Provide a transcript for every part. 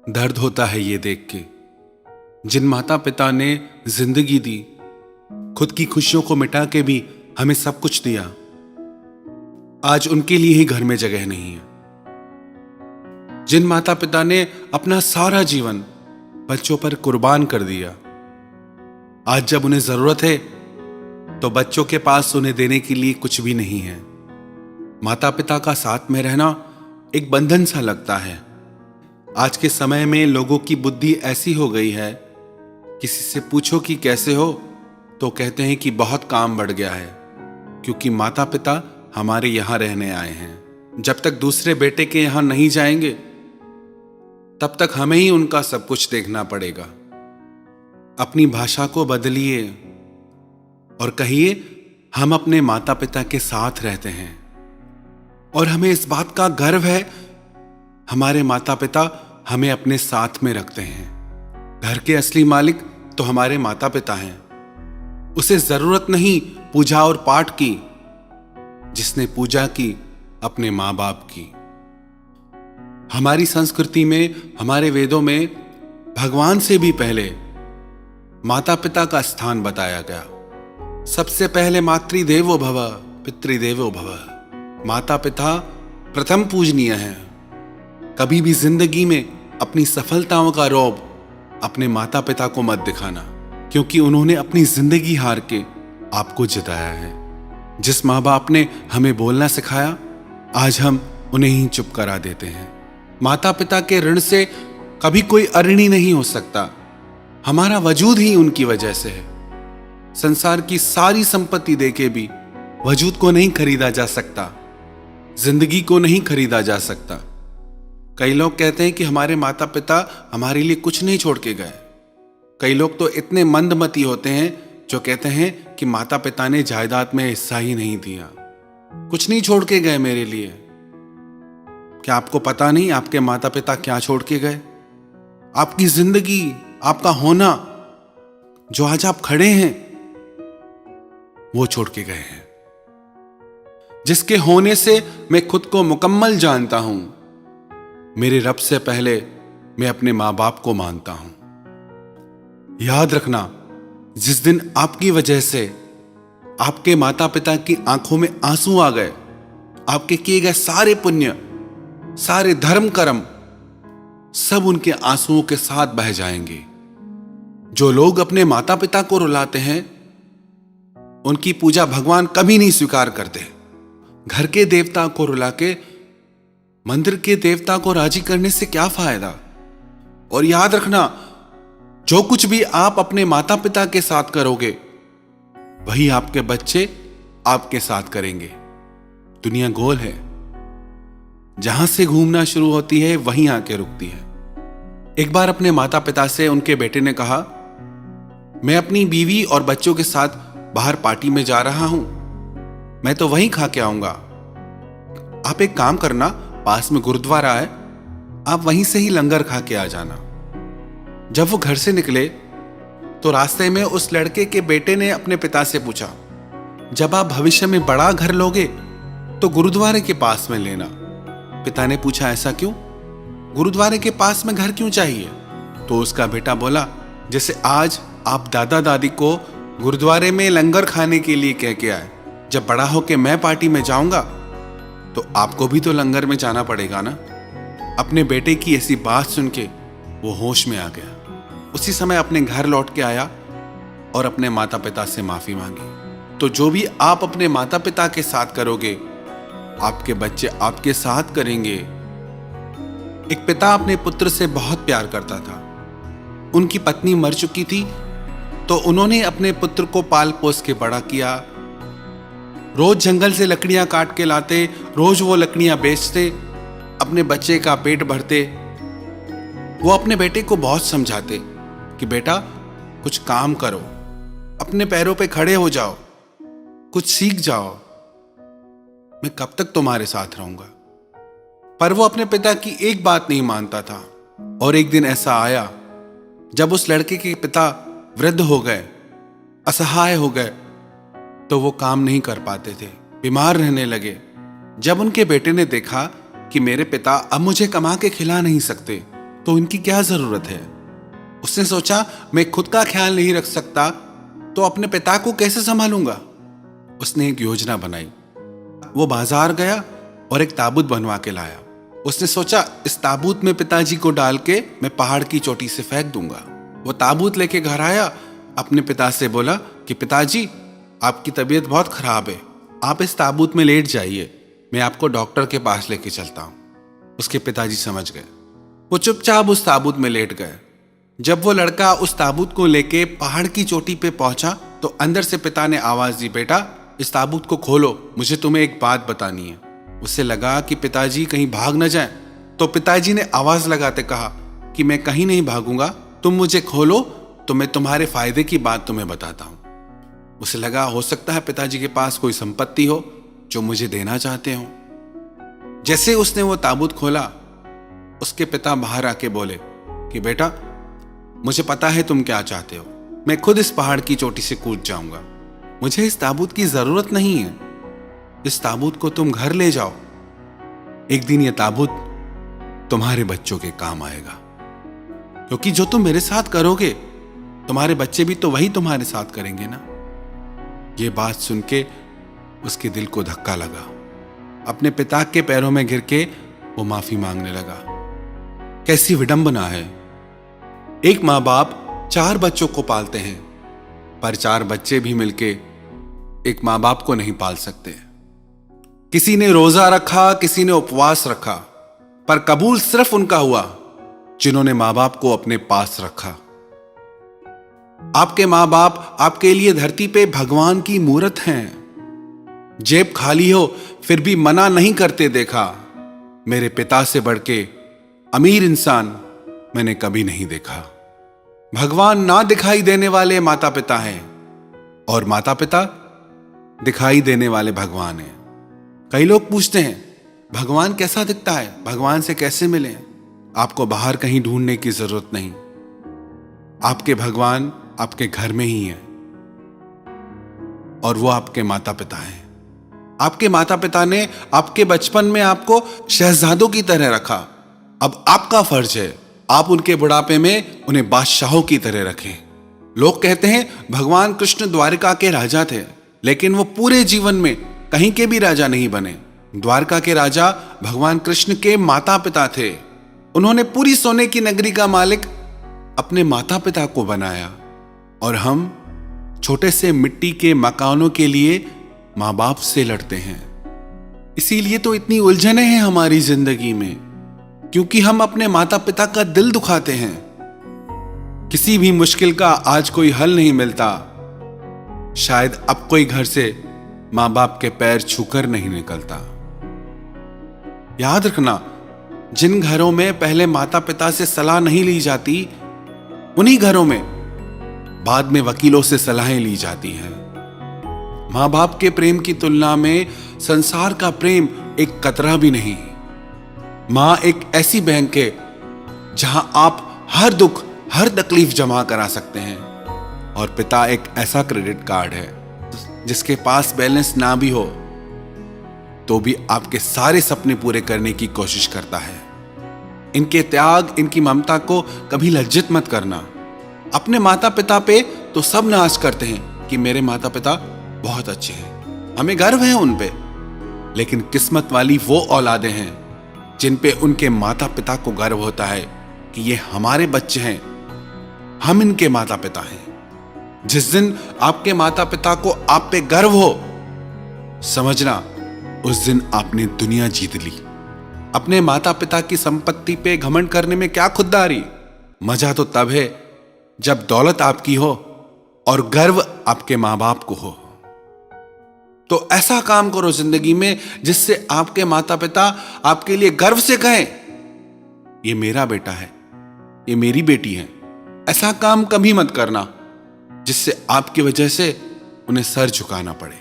दर्द होता है ये देख के, जिन माता पिता ने जिंदगी दी, खुद की खुशियों को मिटा के भी हमें सब कुछ दिया, आज उनके लिए ही घर में जगह नहीं है। जिन माता पिता ने अपना सारा जीवन बच्चों पर कुर्बान कर दिया, आज जब उन्हें जरूरत है तो बच्चों के पास उन्हें देने के लिए कुछ भी नहीं है। माता पिता का साथ में रहना एक बंधन सा लगता है। आज के समय में लोगों की बुद्धि ऐसी हो गई है, किसी से पूछो कि कैसे हो तो कहते हैं कि बहुत काम बढ़ गया है, क्योंकि माता पिता हमारे यहां रहने आए हैं। जब तक दूसरे बेटे के यहां नहीं जाएंगे तब तक हमें ही उनका सब कुछ देखना पड़ेगा। अपनी भाषा को बदलिए और कहिए हम अपने माता पिता के साथ रहते हैं और हमें इस बात का गर्व है, हमारे माता पिता हमें अपने साथ में रखते हैं। घर के असली मालिक तो हमारे माता पिता हैं। उसे जरूरत नहीं पूजा और पाठ की, जिसने पूजा की अपने मां बाप की। हमारी संस्कृति में, हमारे वेदों में भगवान से भी पहले माता पिता का स्थान बताया गया। सबसे पहले मातृदेवो भव पितृदेवो भव। माता पिता प्रथम पूजनीय हैं। कभी भी जिंदगी में अपनी सफलताओं का रौब अपने माता पिता को मत दिखाना, क्योंकि उन्होंने अपनी जिंदगी हार के आपको जिताया है। जिस माँ बाप ने हमें बोलना सिखाया, आज हम उन्हें ही चुप करा देते हैं। माता पिता के ऋण से कभी कोई अऋणी नहीं हो सकता। हमारा वजूद ही उनकी वजह से है। संसार की सारी संपत्ति देके भी वजूद को नहीं खरीदा जा सकता, जिंदगी को नहीं खरीदा जा सकता। कई लोग कहते हैं कि हमारे माता पिता हमारे लिए कुछ नहीं छोड़ के गए। कई लोग तो इतने मंदमती होते हैं जो कहते हैं कि माता पिता ने जायदाद में हिस्सा ही नहीं दिया, कुछ नहीं छोड़ के गए मेरे लिए। क्या आपको पता नहीं आपके माता पिता क्या छोड़ के गए? आपकी जिंदगी, आपका होना, जो आज आप खड़े हैं, वो छोड़ के गए हैं। जिसके होने से मैं खुद को मुकम्मल जानता हूं, मेरे रब से पहले मैं अपने मां बाप को मानता हूं। याद रखना, जिस दिन आपकी वजह से आपके माता पिता की आंखों में आंसू आ गए, आपके किए गए सारे पुण्य, सारे धर्म कर्म सब उनके आंसुओं के साथ बह जाएंगे। जो लोग अपने माता पिता को रुलाते हैं, उनकी पूजा भगवान कभी नहीं स्वीकार करते। घर के देवता को रुला के मंदिर के देवता को राजी करने से क्या फायदा? और याद रखना, जो कुछ भी आप अपने माता पिता के साथ करोगे, वही आपके बच्चे आपके साथ करेंगे। दुनिया गोल है, जहां से घूमना शुरू होती है वहीं आके रुकती है। एक बार अपने माता पिता से उनके बेटे ने कहा, मैं अपनी बीवी और बच्चों के साथ बाहर पार्टी में जा रहा हूं, मैं तो वहीं खा के आऊंगा। आप एक काम करना, पास में गुरुद्वारा है, आप वहीं से ही लंगर खा के आ जाना। जब वो घर से निकले तो रास्ते में उस लड़के के बेटे ने अपने पिता से पूछा, जब आप भविष्य में बड़ा घर लोगे तो गुरुद्वारे के पास में लेना। पिता ने पूछा, ऐसा क्यों? गुरुद्वारे के पास में घर क्यों चाहिए? तो उसका बेटा बोला, जैसे आज आप दादा दादी को गुरुद्वारे में लंगर खाने के लिए कह के आए, जब बड़ा होके मैं पार्टी में जाऊंगा तो आपको भी तो लंगर में जाना पड़ेगा ना। अपने बेटे की ऐसी बात सुन के वो होश में आ गया। उसी समय अपने घर लौट के आया और अपने माता पिता से माफी मांगी। तो जो भी आप अपने माता पिता के साथ करोगे, आपके बच्चे आपके साथ करेंगे। एक पिता अपने पुत्र से बहुत प्यार करता था। उनकी पत्नी मर चुकी थी, तो उन्होंने अपने पुत्र को पाल पोस के बड़ा किया। रोज जंगल से लकड़ियां काट के लाते, रोज वो लकड़ियां बेचते, अपने बच्चे का पेट भरते। वो अपने बेटे को बहुत समझाते कि बेटा कुछ काम करो, अपने पैरों पे खड़े हो जाओ, कुछ सीख जाओ, मैं कब तक तुम्हारे साथ रहूंगा। पर वो अपने पिता की एक बात नहीं मानता था। और एक दिन ऐसा आया जब उस लड़के के पिता वृद्ध हो गए, असहाय हो गए, तो वो काम नहीं कर पाते थे, बीमार रहने लगे। जब उनके बेटे ने देखा कि मेरे पिता अब मुझे कमा के खिला नहीं सकते, तो इनकी क्या जरूरत है। उसने सोचा, मैं खुद का ख्याल नहीं रख सकता तो अपने पिता को कैसे संभालूंगा। उसने एक योजना बनाई। वो बाजार गया और एक ताबूत बनवा के लाया। उसने सोचा, इस ताबूत में पिताजी को डाल के मैं पहाड़ की चोटी से फेंक दूंगा। वो ताबूत लेके घर आया, अपने पिता से बोला कि पिताजी, आपकी तबीयत बहुत खराब है, आप इस ताबूत में लेट जाइए, मैं आपको डॉक्टर के पास लेके चलता हूं। उसके पिताजी समझ गए। वो चुपचाप उस ताबूत में लेट गए। जब वो लड़का उस ताबूत को लेके पहाड़ की चोटी पे पहुंचा तो अंदर से पिता ने आवाज दी, बेटा इस ताबूत को खोलो, मुझे तुम्हें एक बात बतानी है। उसे लगा कि पिताजी कहीं भाग न जाएं, तो पिताजी ने आवाज लगाते कहा कि मैं कहीं नहीं भागूंगा, तुम मुझे खोलो तो मैं तुम्हारे फायदे की बात तुम्हें बताता हूं। उसे लगा, हो सकता है पिताजी के पास कोई संपत्ति हो जो मुझे देना चाहते हो। जैसे उसने वो ताबूत खोला, उसके पिता बाहर आके बोले कि बेटा, मुझे पता है तुम क्या चाहते हो, मैं खुद इस पहाड़ की चोटी से कूद जाऊंगा, मुझे इस ताबूत की जरूरत नहीं है, इस ताबूत को तुम घर ले जाओ, एक दिन यह ताबूत तुम्हारे बच्चों के काम आएगा, क्योंकि जो तुम मेरे साथ करोगे तुम्हारे बच्चे भी तो वही तुम्हारे साथ करेंगे ना। ये बात सुन के उसके दिल को धक्का लगा। अपने पिता के पैरों में गिर के वो माफी मांगने लगा। कैसी विडंबना है, एक माँ बाप 4 बच्चों को पालते हैं, पर 4 बच्चे भी मिलके एक माँ बाप को नहीं पाल सकते। किसी ने रोजा रखा, किसी ने उपवास रखा, पर कबूल सिर्फ उनका हुआ जिन्होंने माँ बाप को अपने पास रखा। आपके माँ बाप आपके लिए धरती पे भगवान की मूरत हैं। जेब खाली हो फिर भी मना नहीं करते देखा। मेरे पिता से बढ़ के अमीर इंसान मैंने कभी नहीं देखा। भगवान ना दिखाई देने वाले माता पिता हैं और माता पिता दिखाई देने वाले भगवान हैं। कई लोग पूछते हैं, भगवान कैसा दिखता है, भगवान से कैसे मिलें। आपको बाहर कहीं ढूंढने की जरूरत नहीं, आपके भगवान आपके घर में ही है और वो आपके माता पिता हैं। आपके माता पिता ने आपके बचपन में आपको शहजादों की तरह रखा। अब आपका फर्ज है आप उनके बुढ़ापे में उन्हें बादशाहों की तरह रखें। लोग कहते हैं भगवान कृष्ण द्वारिका के राजा थे, लेकिन वो पूरे जीवन में कहीं के भी राजा नहीं बने। द्वारका के राजा भगवान कृष्ण के माता पिता थे। उन्होंने पूरी सोने की नगरी का मालिक अपने माता पिता को बनाया और हम छोटे से मिट्टी के मकानों के लिए मां बाप से लड़ते हैं। इसीलिए तो इतनी उलझनें हैं हमारी जिंदगी में, क्योंकि हम अपने माता पिता का दिल दुखाते हैं। किसी भी मुश्किल का आज कोई हल नहीं मिलता, शायद अब कोई घर से मां बाप के पैर छूकर नहीं निकलता। याद रखना, जिन घरों में पहले माता पिता से सलाह नहीं ली जाती, उन्हीं घरों में बाद में वकीलों से सलाहें ली जाती हैं। मां बाप के प्रेम की तुलना में संसार का प्रेम एक कतरा भी नहीं। मां एक ऐसी बैंक है जहां आप हर दुख हर तकलीफ जमा करा सकते हैं, और पिता एक ऐसा क्रेडिट कार्ड है जिसके पास बैलेंस ना भी हो तो भी आपके सारे सपने पूरे करने की कोशिश करता है। इनके त्याग, इनकी ममता को कभी लज्जित मत करना। अपने माता पिता पे तो सब नाज करते हैं कि मेरे माता पिता बहुत अच्छे हैं, हमें गर्व है उन पे, लेकिन किस्मत वाली वो औलादें हैं जिन पे उनके माता पिता को गर्व होता है कि ये हमारे बच्चे हैं, हम इनके माता पिता हैं। जिस दिन आपके माता पिता को आप पे गर्व हो, समझना उस दिन आपने दुनिया जीत ली। अपने माता पिता की संपत्ति पे घमंड करने में क्या खुददारी। मजा तो तब है जब दौलत आपकी हो और गर्व आपके मां बाप को हो। तो ऐसा काम करो जिंदगी में जिससे आपके माता पिता आपके लिए गर्व से कहें, ये मेरा बेटा है, ये मेरी बेटी है। ऐसा काम कभी मत करना जिससे आपकी वजह से उन्हें सर झुकाना पड़े।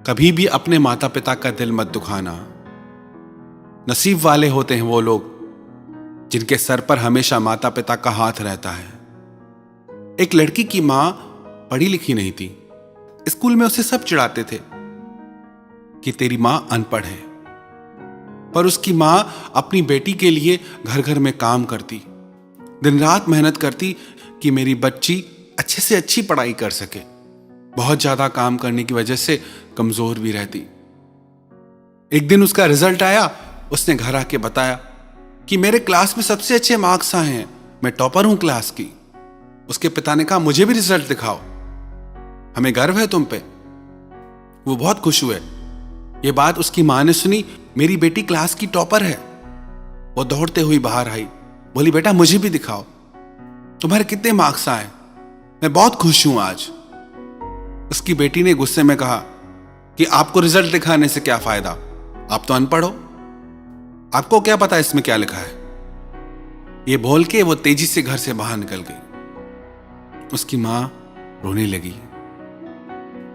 कभी भी अपने माता पिता का दिल मत दुखाना। नसीब वाले होते हैं वो लोग जिनके सर पर हमेशा माता पिता का हाथ रहता है। एक लड़की की मां पढ़ी लिखी नहीं थी। स्कूल में उसे सब चिढ़ाते थे कि तेरी मां अनपढ़ है। पर उसकी माँ अपनी बेटी के लिए घर घर में काम करती, दिन रात मेहनत करती कि मेरी बच्ची अच्छे से अच्छी पढ़ाई कर सके। बहुत ज्यादा काम करने की वजह से कमजोर भी रहती। एक दिन उसका रिजल्ट आया, उसने घर आके बताया कि मेरे क्लास में सबसे अच्छे मार्क्स आए हैं, मैं टॉपर हूं क्लास की। उसके पिता ने कहा मुझे भी रिजल्ट दिखाओ, हमें गर्व है तुम पे। वो बहुत खुश हुए। ये बात उसकी मां ने सुनी, मेरी बेटी क्लास की टॉपर है। वो दौड़ते हुई बाहर आई, बोली बेटा मुझे भी दिखाओ, तुम्हारे कितने मार्क्स आए, मैं बहुत खुश हूं आज। उसकी बेटी ने गुस्से में कहा कि आपको रिजल्ट दिखाने से क्या फायदा, आप तो अनपढ़ हो, आपको क्या पता इसमें क्या लिखा है। ये बोल के वो तेजी से घर से बाहर निकल गई। उसकी मां रोने लगी।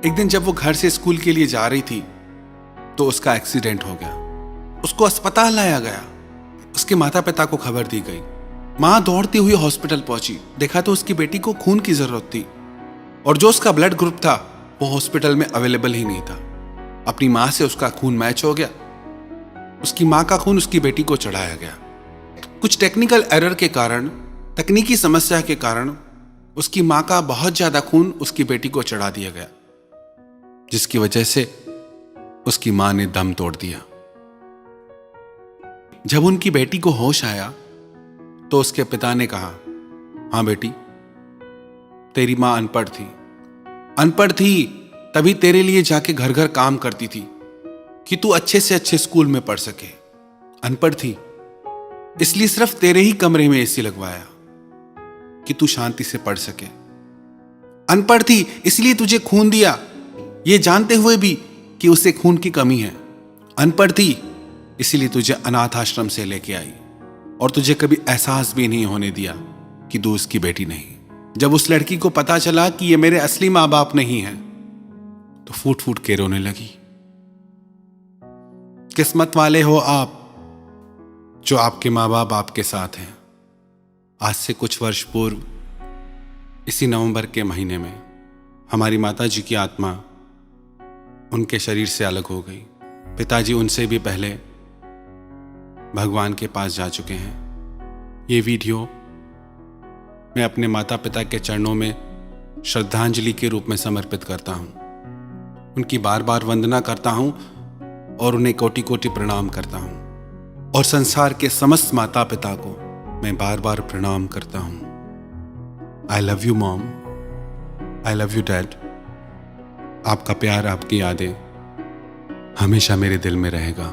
एक दिन जब वो घर से स्कूल के लिए जा रही थी तो उसका एक्सीडेंट हो गया। उसको अस्पताल लाया गया। उसके माता पिता को खबर दी गई। मां दौड़ती हुई हॉस्पिटल पहुंची। देखा तो उसकी बेटी को खून की जरूरत थी और जो उसका ब्लड ग्रुप था वो हॉस्पिटल में अवेलेबल ही नहीं था। अपनी मां से उसका खून मैच हो गया। उसकी मां का खून उसकी बेटी को चढ़ाया गया। कुछ टेक्निकल एरर के कारण, तकनीकी समस्या के कारण उसकी मां का बहुत ज्यादा खून उसकी बेटी को चढ़ा दिया गया, जिसकी वजह से उसकी मां ने दम तोड़ दिया। जब उनकी बेटी को होश आया तो उसके पिता ने कहा, हां बेटी, तेरी मां अनपढ़ थी तभी तेरे लिए जाके घर घर काम करती थी कि तू अच्छे से अच्छे स्कूल में पढ़ सके। अनपढ़ थी इसलिए सिर्फ तेरे ही कमरे में एसी लगवाया कि तू शांति से पढ़ सके। अनपढ़ थी इसलिए तुझे खून दिया, ये जानते हुए भी कि उसे खून की कमी है। अनपढ़ थी इसीलिए तुझे अनाथ आश्रम से लेके आई और तुझे कभी एहसास भी नहीं होने दिया कि तू उसकी बेटी नहीं। जब उस लड़की को पता चला कि ये मेरे असली मां बाप नहीं हैं, तो फूट फूट के रोने लगी। किस्मत वाले हो आप जो आपके मां बाप आपके साथ हैं। आज से कुछ वर्ष पूर्व इसी नवंबर के महीने में हमारी माता जी की आत्मा उनके शरीर से अलग हो गई। पिताजी उनसे भी पहले भगवान के पास जा चुके हैं। ये वीडियो मैं अपने माता पिता के चरणों में श्रद्धांजलि के रूप में समर्पित करता हूं। उनकी बार बार वंदना करता हूं और उन्हें कोटि कोटि प्रणाम करता हूं। और संसार के समस्त माता पिता को मैं बार बार प्रणाम करता हूं। I love you mom, I love you dad. आपका प्यार, आपकी यादें हमेशा मेरे दिल में रहेगा।